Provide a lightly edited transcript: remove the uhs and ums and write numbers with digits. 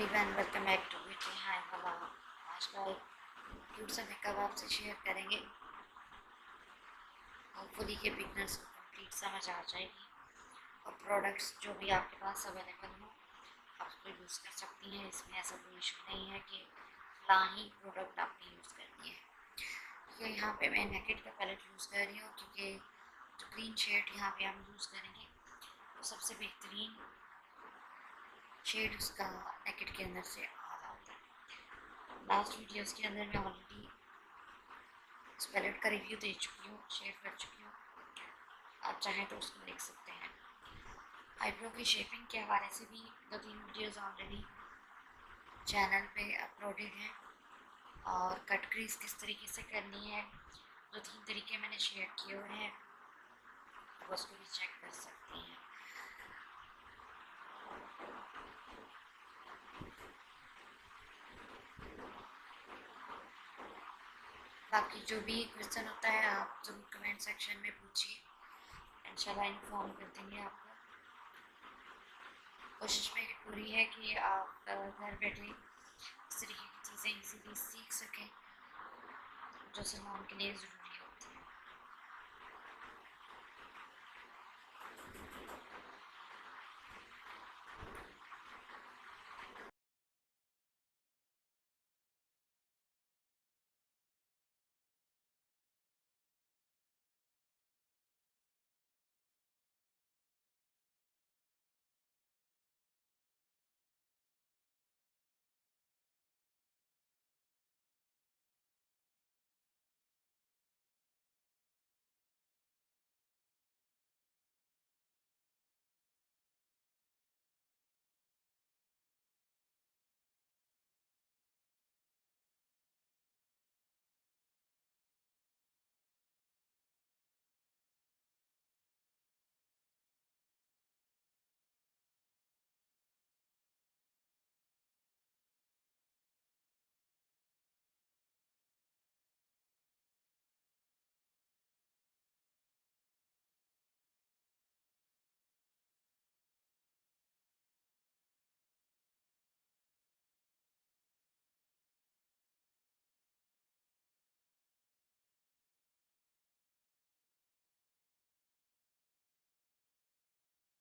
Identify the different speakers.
Speaker 1: Everyone, welcome back to beauty हाय वाला। आज का एक क्यूट सा मेकअप आपसे शेयर करेंगे। होपफुली के बिगनर्स को कंप्लीट समझ आ जाएगी और प्रोडक्ट्स जो भी आपके पास अवेलेबल हो आप उसको यूज़ कर सकती हैं। इसमें ऐसा कोई इशू नहीं है कि ना ही प्रोडक्ट आपने यूज़ करनी है। तो यहाँ पे मैं नेकेड का पैलेट यूज़ कर रही हूँ क्योंकि जो ग्रीन शेड यहाँ पे हम यूज़ करेंगे तो सबसे बेहतरीन शेड उसका नेकेड के अंदर से आ रहा होता है। लास्ट वीडियोस के अंदर मैं ऑलरेडी इस पैलेट का रिव्यू दे चुकी हूँ, शेयर कर चुकी हूँ। आप चाहें तो उसको देख सकते हैं। आईब्रो की शेपिंग के हवाले से भी 2-3 वीडियोस ऑलरेडी चैनल पे अपलोडेड हैं और कट क्रीज किस तरीके से करनी है 2-3 तरीके मैंने शेयर किए हुए हैं, आप उसको भी चेक कर सकते हैं। बाकी जो भी क्वेश्चन होता है आप ज़रूर कमेंट सेक्शन में पूछिए, इंशाल्लाह इन्फॉर्म कर देंगे आपको। कोशिश मेरी पूरी है कि आप घर बैठे इस तरीके की चीज़ें इजीली सीख सकें जो सलमान के लिए ज़रूरी